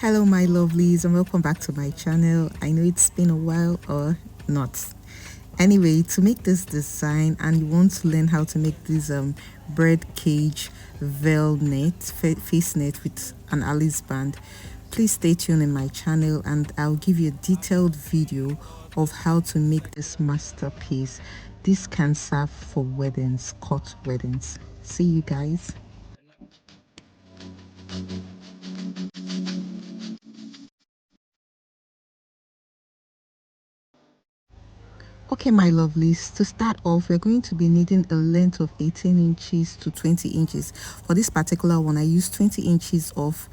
Hello my lovelies and welcome back to my channel. I know it's been a while or not. Anyway, to make this design and you want to learn how to make this bird cage veil net face net with an Alice band, please stay tuned in my channel and I'll give you a detailed video of how to make this masterpiece. This can serve for weddings, court weddings. See you guys. Okay my lovelies, to start off we're going to be needing a length of 18 inches to 20 inches. For this particular one I use 20 inches of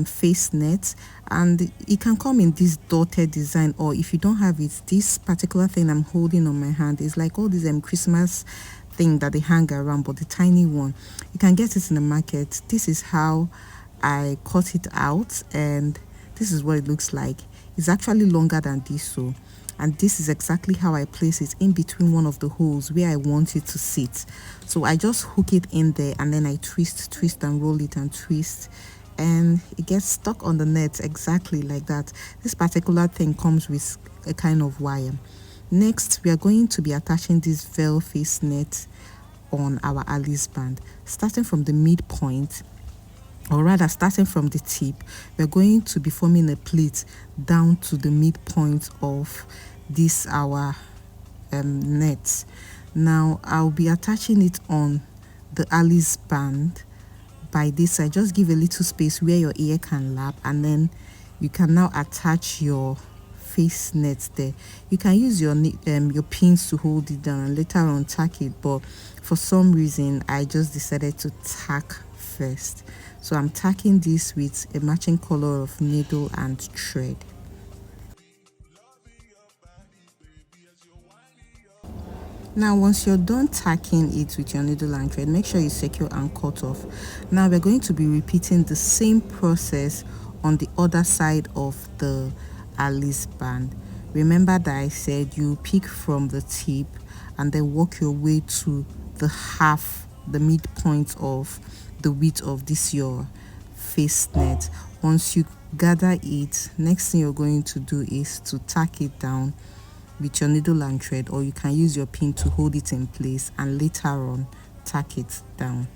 face net, and it can come in this dotted design, or if you don't have it, this particular thing I'm holding on my hand is like all these Christmas thing that they hang around, but the tiny one. You can get it in the market. This is how I cut it out and this is what it looks like. It's actually longer than this, so, and this is exactly how I place it in between one of the holes where I want it to sit. So I just hook it in there and then I twist and roll it and twist, and it gets stuck on the net exactly like that. This particular thing comes with a kind of wire. Next we are going to be attaching this veil face net on our Alice band, starting from the midpoint, or rather starting from the tip. We're going to be forming a pleat down to the midpoint of this our net. Now I'll be attaching it on the Alice band by this side. Just give a little space where your ear can lap, and then you can now attach your face net there. You can use your pins to hold it down and later on tack it, but for some reason I just decided to tack first. So I'm tacking this with a matching color of needle and thread. Now once you're done tacking it with your needle and thread, make sure you secure and cut off. Now we're going to be repeating the same process on the other side of the Alice band. Remember that I said you pick from the tip and then work your way to the midpoint of the width of this your face net. Once you gather it, next thing you're going to do is to tack it down with your needle and thread, or you can use your pin to hold it in place and later on tack it down.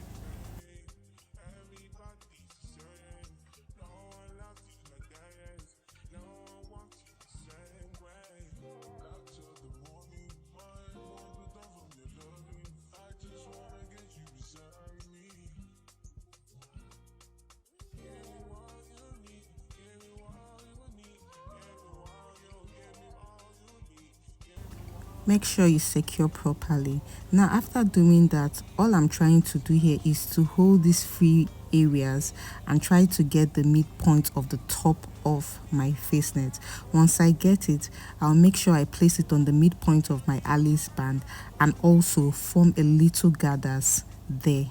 Make sure you secure properly. Now after doing that, all I'm trying to do here is to hold these free areas and try to get the midpoint of the top of my face net. Once I get it, I'll make sure I place it on the midpoint of my Alice band and also form a little gathers there.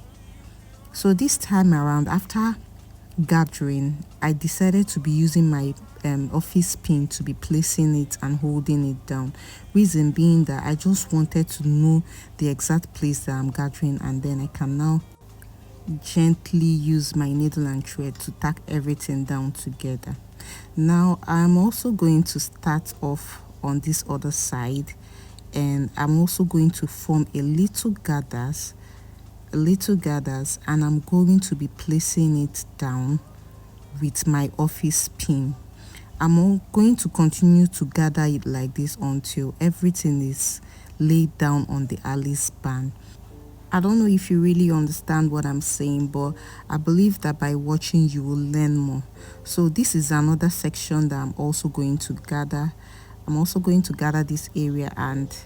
So this time around, after gathering, I decided to be using my office pin to be placing it and holding it down. Reason being that I just wanted to know the exact place that I'm gathering, and then I can now gently use my needle and thread to tack everything down together. Now I'm also going to start off on this other side, and I'm also going to form a little gathers, and I'm going to be placing it down with my office pin. I'm going to continue to gather it like this until everything is laid down on the Alice band. I don't know if you really understand what I'm saying, but I believe that by watching you will learn more. So this is another section that I'm also going to gather. I'm also going to gather this area and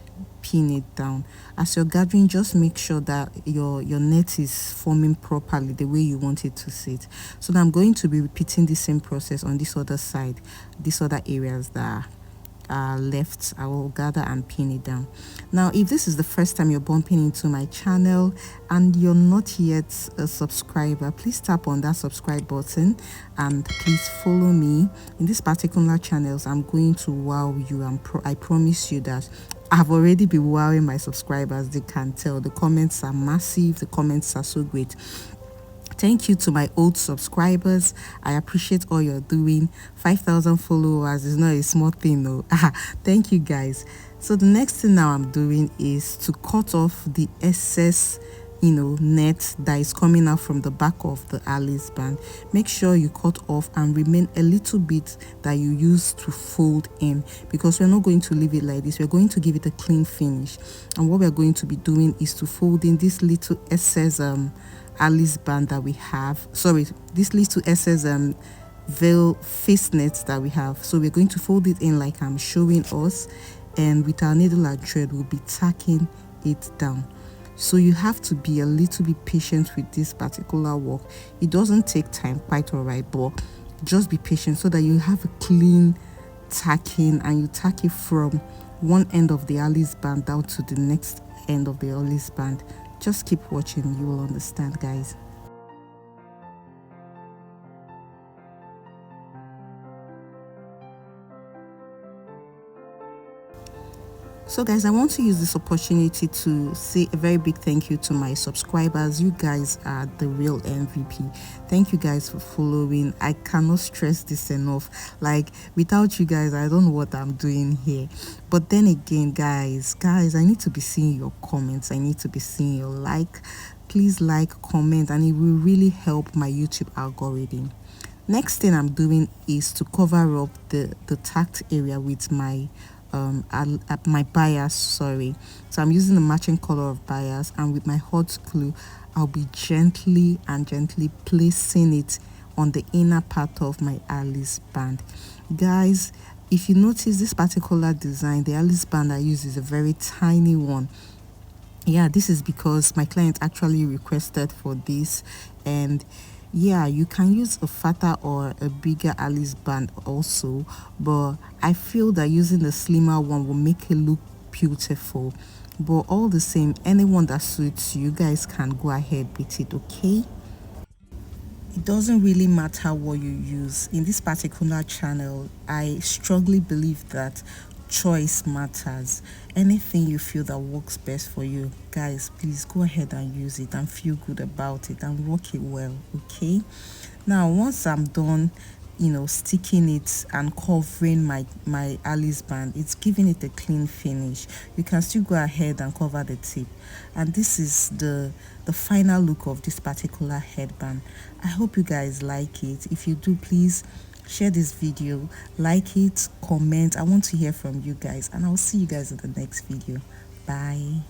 pin it down. As you're gathering, just make sure that your net is forming properly the way you want it to sit. So now I'm going to be repeating the same process on this other side, these other areas that are left. I will gather and pin it down. Now if this is the first time you're bumping into my channel and you're not yet a subscriber, please tap on that subscribe button and please follow me. In this particular channels, I'm going to wow you. I promise you that I've already been wowing my subscribers. They can tell. The comments are massive. The comments are so great. Thank you to my old subscribers. I appreciate all you're doing. 5,000 followers is not a small thing, though. Thank you, guys. So the next thing now I'm doing is to cut off the excess, net that is coming out from the back of the Alice band. Make sure you cut off and remain a little bit that you use to fold in, because we're not going to leave it like this. We're going to give it a clean finish, and what we're going to be doing is to fold in this little excess Alice band that we have, sorry, this leads to excess veil face nets that we have. So we're going to fold it in like I'm showing us, and with our needle and thread we'll be tacking it down. So you have to be a little bit patient with this particular work. It doesn't take time, quite all right, but just be patient so that you have a clean tacking, and you tack it from one end of the Alice band down to the next end of the Alice band. Just keep watching, you will understand, guys. So guys, I want to use this opportunity to say a very big thank you to my subscribers. You guys are the real MVP. Thank you guys for following. I cannot stress this enough. Like, without you guys, I don't know what I'm doing here. But then again, guys, I need to be seeing your comments. I need to be seeing your like. Please like, comment, and it will really help my YouTube algorithm. Next thing I'm doing is to cover up the tacked area with my my bias, sorry. So I'm using the matching color of bias, and with my hot glue I'll be gently placing it on the inner part of my Alice band. Guys, if you notice this particular design, the Alice band I use is a very tiny one. Yeah, this is because my client actually requested for this, and yeah, you can use a fatter or a bigger Alice band also, but I feel that using the slimmer one will make it look beautiful. But all the same, anyone that suits you guys can go ahead with it, okay? It doesn't really matter what you use. In this particular channel, I strongly believe that choice matters. Anything you feel that works best for you, guys, please go ahead and use it and feel good about it and work it well, okay? Now once I'm done sticking it and covering my Alice band, it's giving it a clean finish. You can still go ahead and cover the tip, and this is the final look of this particular headband. I hope you guys like it. If you do, please share this video, like it, comment. I want to hear from you guys, and I'll see you guys in the next video. Bye.